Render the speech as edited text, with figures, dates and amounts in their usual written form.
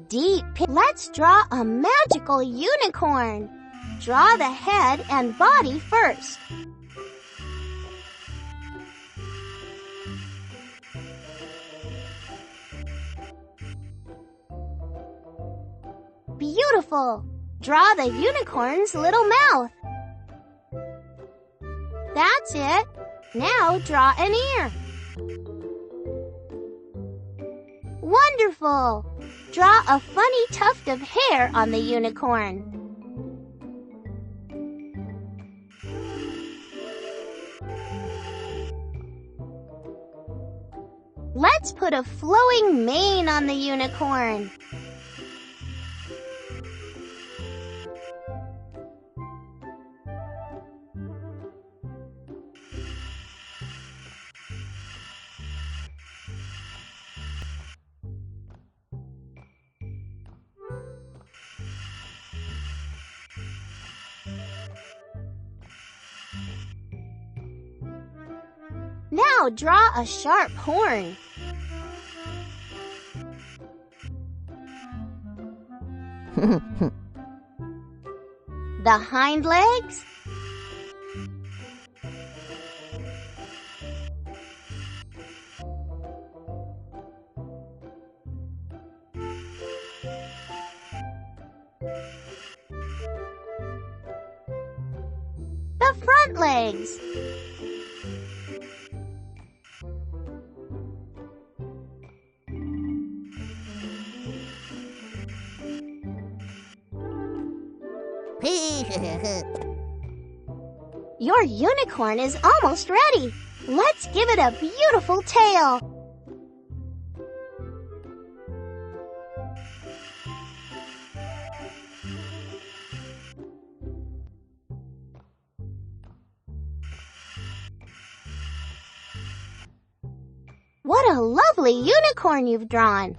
Deep. Let's draw a magical unicorn. Draw the head and body first. Beautiful! Draw the unicorn's little mouth. That's it. Now draw an ear. Wonderful! Draw a funny tuft of hair on the unicorn. Let's put a flowing mane on the unicorn. Now draw a sharp horn. The hind legs. The front legs. Your unicorn is almost ready. Let's give it a beautiful tail. What a lovely unicorn you've drawn.